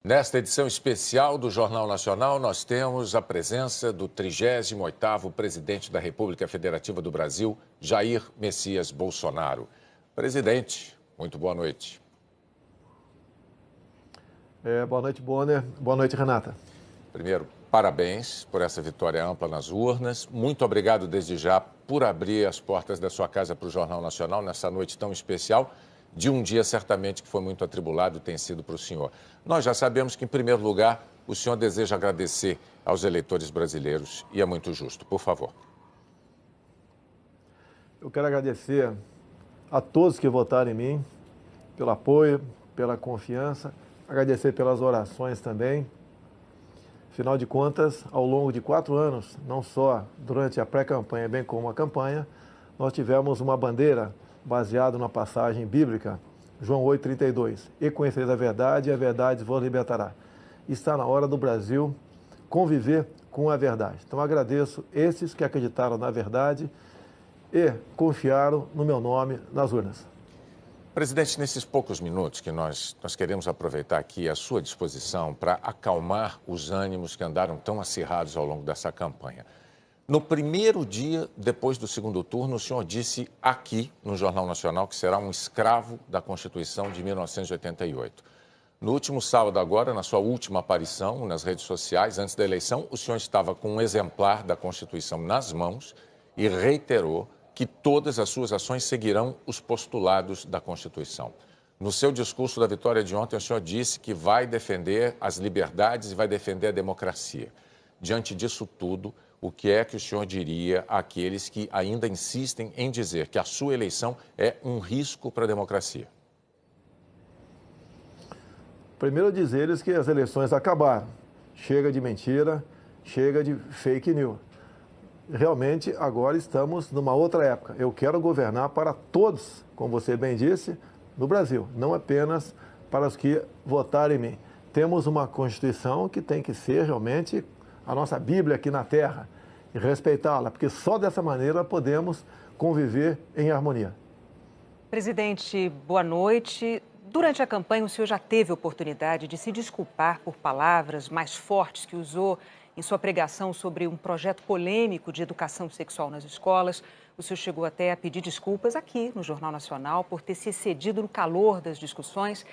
Nesta edição especial do Jornal Nacional, nós temos a presença do 38º presidente da República Federativa do Brasil, Jair Messias Bolsonaro. Presidente, muito boa noite. Boa noite, Bonner. Boa noite, Renata. Primeiro, parabéns por essa vitória ampla nas urnas. Muito obrigado desde já por abrir as portas da sua casa para o Jornal Nacional nessa noite tão especial, de um dia certamente que foi muito atribulado, tem sido para o senhor. Nós já sabemos que, em primeiro lugar, o senhor deseja agradecer aos eleitores brasileiros e é muito justo. Por favor. Eu quero agradecer a todos que votaram em mim, pelo apoio, pela confiança, agradecer pelas orações também. Afinal de contas, ao longo de 4 anos, não só durante a pré-campanha, bem como a campanha, nós tivemos uma bandeira baseada na passagem bíblica, João 8,32. E conhecereis a verdade, e a verdade vos libertará. Está na hora do Brasil conviver com a verdade. Então, agradeço esses que acreditaram na verdade e confiaram no meu nome nas urnas. Presidente, nesses poucos minutos que nós queremos aproveitar aqui à sua disposição para acalmar os ânimos que andaram tão acirrados ao longo dessa campanha. No primeiro dia, depois do segundo turno, o senhor disse aqui no Jornal Nacional que será um escravo da Constituição de 1988. No último sábado agora, na sua última aparição nas redes sociais, antes da eleição, o senhor estava com um exemplar da Constituição nas mãos e reiterou que todas as suas ações seguirão os postulados da Constituição. No seu discurso da vitória de ontem, o senhor disse que vai defender as liberdades e vai defender a democracia. Diante disso tudo, o que é que o senhor diria àqueles que ainda insistem em dizer que a sua eleição é um risco para a democracia? Primeiro, dizer-lhes que as eleições acabaram. Chega de mentira, chega de fake news. Realmente, agora estamos numa outra época. Eu quero governar para todos, como você bem disse, no Brasil, não apenas para os que votaram em mim. Temos uma Constituição que tem que ser realmente a nossa Bíblia aqui na Terra e respeitá-la, porque só dessa maneira podemos conviver em harmonia. Presidente, boa noite. Durante a campanha, o senhor já teve oportunidade de se desculpar por palavras mais fortes que usou em sua pregação sobre um projeto polêmico de educação sexual nas escolas. O senhor chegou até a pedir desculpas aqui no Jornal Nacional por ter se excedido no calor das discussões.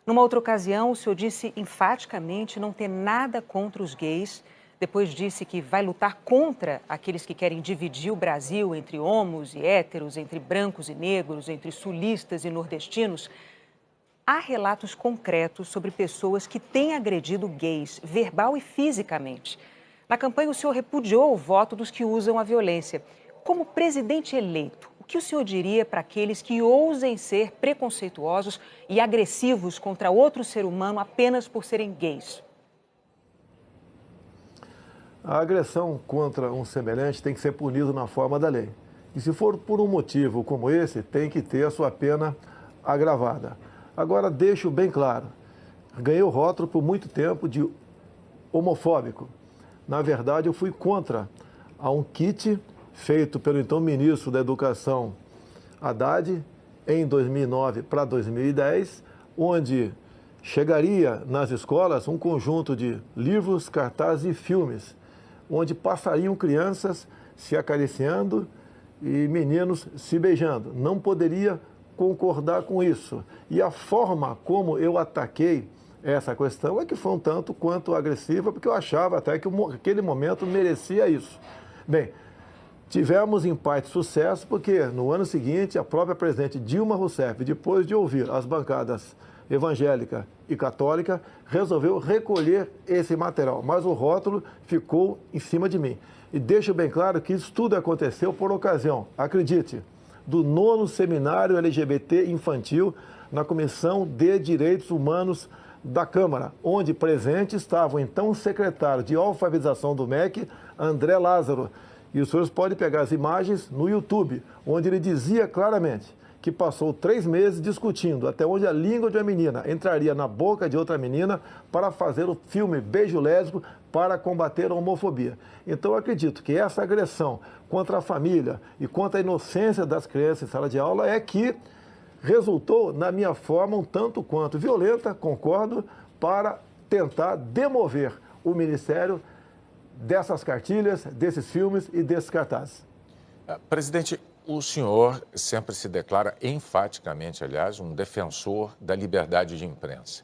Numa outra ocasião, o senhor disse enfaticamente não ter nada contra os gays. Depois disse que vai lutar contra aqueles que querem dividir o Brasil entre homos e héteros, entre brancos e negros, entre sulistas e nordestinos. Há relatos concretos sobre pessoas que têm agredido gays, verbal e fisicamente. Na campanha, o senhor repudiou o voto dos que usam a violência. Como presidente eleito, o que o senhor diria para aqueles que ousem ser preconceituosos e agressivos contra outro ser humano apenas por serem gays? A agressão contra um semelhante tem que ser punida na forma da lei. E se for por um motivo como esse, tem que ter a sua pena agravada. Agora, deixo bem claro, ganhei o rótulo por muito tempo de homofóbico. Na verdade, eu fui contra a um kit feito pelo então ministro da Educação, Haddad, em 2009 para 2010, onde chegaria nas escolas um conjunto de livros, cartazes e filmes, onde passariam crianças se acariciando e meninos se beijando. Não poderia concordar com isso. E a forma como eu ataquei essa questão é que foi um tanto quanto agressiva, porque eu achava até que aquele momento merecia isso. Bem, tivemos em parte sucesso, porque no ano seguinte a própria presidente Dilma Rousseff, depois de ouvir as bancadas evangélica e católica, resolveu recolher esse material, mas o rótulo ficou em cima de mim. E deixo bem claro que isso tudo aconteceu por ocasião, acredite, do 9º Seminário LGBT Infantil na Comissão de Direitos Humanos da Câmara, onde presente estava o então secretário de alfabetização do MEC, André Lázaro. E os senhores podem pegar as imagens no YouTube, onde ele dizia claramente que passou 3 meses discutindo até onde a língua de uma menina entraria na boca de outra menina para fazer o filme Beijo Lésbico para combater a homofobia. Então, eu acredito que essa agressão contra a família e contra a inocência das crianças em sala de aula é que resultou, na minha forma, um tanto quanto violenta, concordo, para tentar demover o Ministério dessas cartilhas, desses filmes e desses cartazes. Presidente, o senhor sempre se declara enfaticamente, aliás, um defensor da liberdade de imprensa.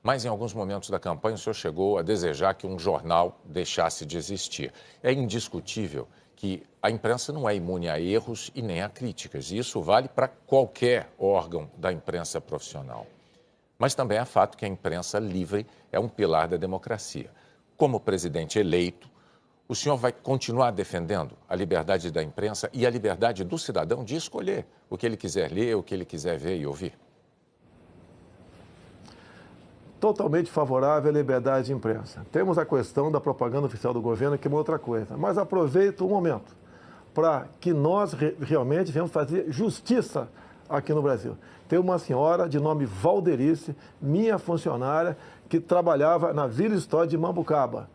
Mas em alguns momentos da campanha o senhor chegou a desejar que um jornal deixasse de existir. É indiscutível que a imprensa não é imune a erros e nem a críticas. E isso vale para qualquer órgão da imprensa profissional. Mas também é fato que a imprensa livre é um pilar da democracia. Como presidente eleito, o senhor vai continuar defendendo a liberdade da imprensa e a liberdade do cidadão de escolher o que ele quiser ler, o que ele quiser ver e ouvir? Totalmente favorável à liberdade de imprensa. Temos a questão da propaganda oficial do governo, que é uma outra coisa. Mas aproveito o momento para que nós realmente venhamos fazer justiça aqui no Brasil. Tem uma senhora de nome Valderice, minha funcionária, que trabalhava na Vila História de Mambucaba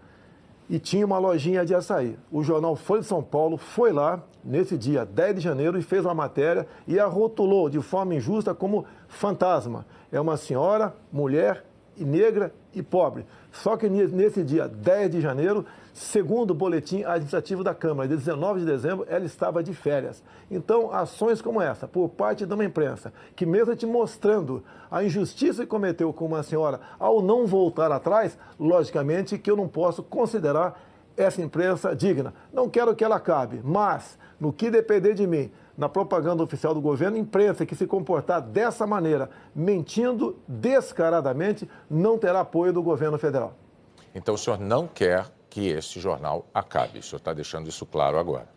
e tinha uma lojinha de açaí. O jornal Folha de São Paulo foi lá nesse dia 10 de janeiro e fez uma matéria e a rotulou de forma injusta como fantasma. É uma senhora, mulher, e negra e pobre. Só que nesse dia 10 de janeiro, segundo o boletim administrativo da Câmara, de 19 de dezembro, ela estava de férias. Então, ações como essa, por parte de uma imprensa, que mesmo te mostrando a injustiça que cometeu com uma senhora ao não voltar atrás, logicamente que eu não posso considerar essa imprensa digna. Não quero que ela acabe, mas, no que depender de mim, na propaganda oficial do governo, imprensa que se comportar dessa maneira, mentindo descaradamente, não terá apoio do governo federal. Então o senhor não quer que este jornal acabe. O senhor está deixando isso claro agora.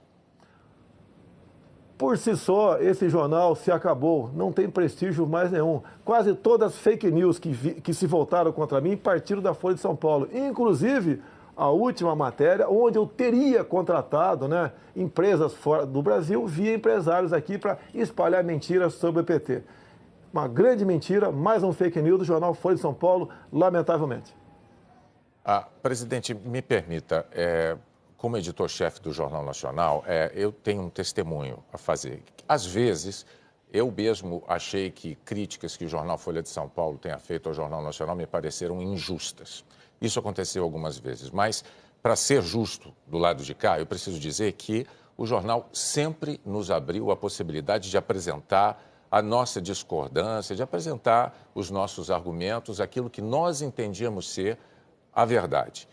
Por si só, esse jornal se acabou, não tem prestígio mais nenhum. Quase todas as fake news que se voltaram contra mim partiram da Folha de São Paulo, inclusive a última matéria, onde eu teria contratado empresas fora do Brasil via empresários aqui para espalhar mentiras sobre o PT. Uma grande mentira, mais um fake news do jornal Folha de São Paulo, lamentavelmente. Presidente, me permita, como editor-chefe do Jornal Nacional, eu tenho um testemunho a fazer. Às vezes, eu mesmo achei que críticas que o jornal Folha de São Paulo tenha feito ao Jornal Nacional me pareceram injustas. Isso aconteceu algumas vezes, mas, para ser justo do lado de cá, eu preciso dizer que o jornal sempre nos abriu a possibilidade de apresentar a nossa discordância, de apresentar os nossos argumentos, aquilo que nós entendíamos ser a verdade.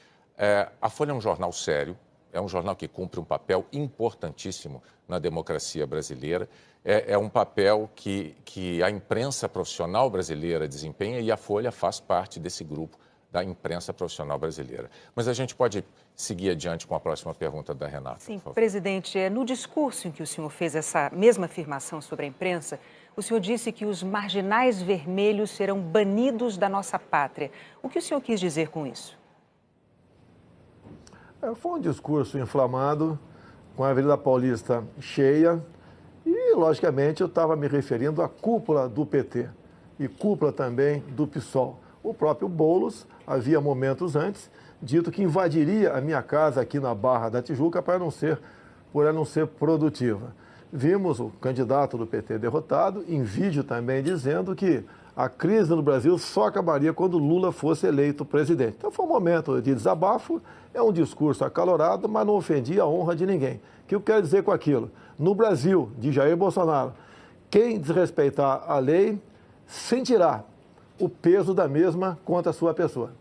A Folha é um jornal sério, é um jornal que cumpre um papel importantíssimo na democracia brasileira, é um papel que a imprensa profissional brasileira desempenha e a Folha faz parte desse grupo da imprensa profissional brasileira. Mas a gente pode seguir adiante com a próxima pergunta da Renata. Sim, presidente, no discurso em que o senhor fez essa mesma afirmação sobre a imprensa, o senhor disse que os marginais vermelhos serão banidos da nossa pátria. O que o senhor quis dizer com isso? Foi um discurso inflamado, com a Avenida Paulista cheia, e, logicamente, eu estava me referindo à cúpula do PT e cúpula também do PSOL. O próprio Boulos havia momentos antes dito que invadiria a minha casa aqui na Barra da Tijuca por ela não ser produtiva. Vimos o candidato do PT derrotado, em vídeo também dizendo que a crise no Brasil só acabaria quando Lula fosse eleito presidente. Então foi um momento de desabafo, é um discurso acalorado, mas não ofendia a honra de ninguém. O que eu quero dizer com aquilo? No Brasil, de Jair Bolsonaro, quem desrespeitar a lei sentirá o peso da mesma contra a sua pessoa.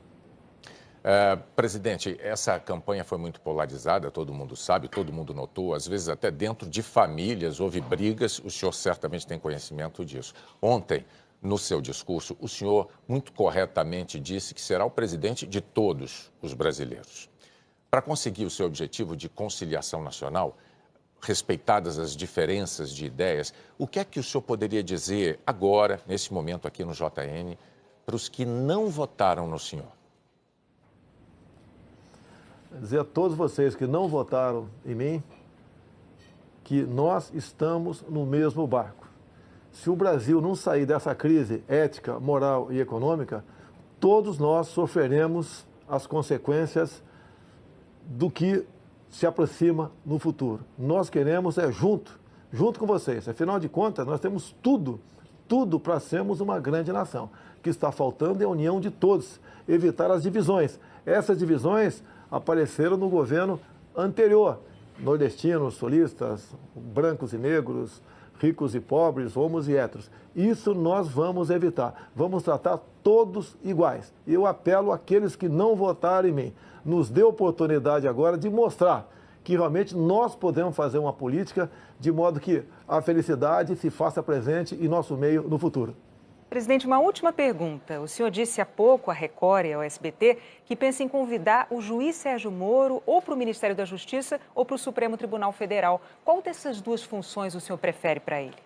Presidente, essa campanha foi muito polarizada, todo mundo sabe, todo mundo notou, às vezes até dentro de famílias houve brigas, o senhor certamente tem conhecimento disso. Ontem, no seu discurso, o senhor muito corretamente disse que será o presidente de todos os brasileiros. Para conseguir o seu objetivo de conciliação nacional, respeitadas as diferenças de ideias, o que é que o senhor poderia dizer agora, nesse momento aqui no JN, para os que não votaram no senhor? Dizer a todos vocês que não votaram em mim que nós estamos no mesmo barco. Se o Brasil não sair dessa crise ética, moral e econômica, todos nós sofreremos as consequências do que se aproxima no futuro. Nós queremos junto com vocês. Afinal de contas, nós temos tudo tudo para sermos uma grande nação. O que está faltando é a união de todos, evitar as divisões. Essas divisões apareceram no governo anterior. Nordestinos, sulistas, brancos e negros, ricos e pobres, homos e héteros. Isso nós vamos evitar. Vamos tratar todos iguais. E eu apelo àqueles que não votaram em mim. Nos dê oportunidade agora de mostrar que realmente nós podemos fazer uma política de modo que a felicidade se faça presente em nosso meio no futuro. Presidente, uma última pergunta. O senhor disse há pouco à Record e ao SBT que pensa em convidar o juiz Sérgio Moro ou para o Ministério da Justiça ou para o Supremo Tribunal Federal. Qual dessas duas funções o senhor prefere para ele?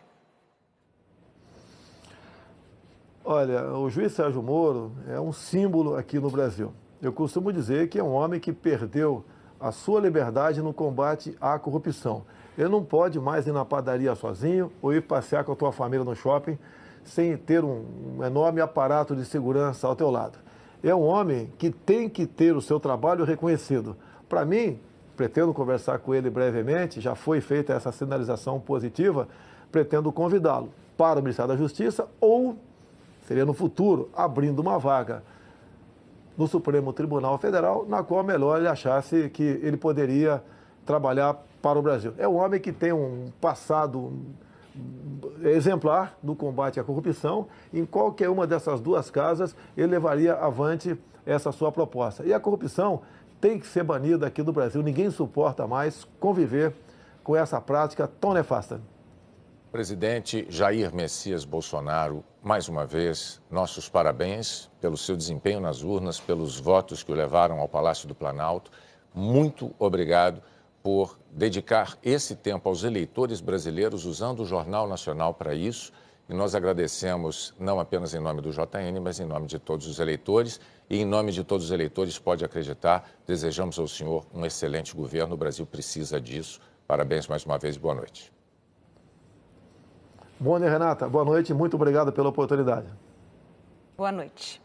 Olha, o juiz Sérgio Moro é um símbolo aqui no Brasil. Eu costumo dizer que é um homem que perdeu a sua liberdade no combate à corrupção. Ele não pode mais ir na padaria sozinho ou ir passear com a tua família no shopping sem ter um enorme aparato de segurança ao teu lado. É um homem que tem que ter o seu trabalho reconhecido. Para mim, pretendo conversar com ele brevemente, já foi feita essa sinalização positiva, pretendo convidá-lo para o Ministério da Justiça ou, seria no futuro, abrindo uma vaga no Supremo Tribunal Federal, na qual melhor ele achasse que ele poderia trabalhar para o Brasil. É um homem que tem um passado exemplar no combate à corrupção. Em qualquer uma dessas duas casas, ele levaria avante essa sua proposta. E a corrupção tem que ser banida aqui no Brasil. Ninguém suporta mais conviver com essa prática tão nefasta. Presidente Jair Messias Bolsonaro, mais uma vez, nossos parabéns pelo seu desempenho nas urnas, pelos votos que o levaram ao Palácio do Planalto. Muito obrigado por dedicar esse tempo aos eleitores brasileiros, usando o Jornal Nacional para isso. E nós agradecemos, não apenas em nome do JN, mas em nome de todos os eleitores. E em nome de todos os eleitores, pode acreditar, desejamos ao senhor um excelente governo. O Brasil precisa disso. Parabéns mais uma vez e boa noite. Bom, Renata, boa noite e muito obrigado pela oportunidade. Boa noite.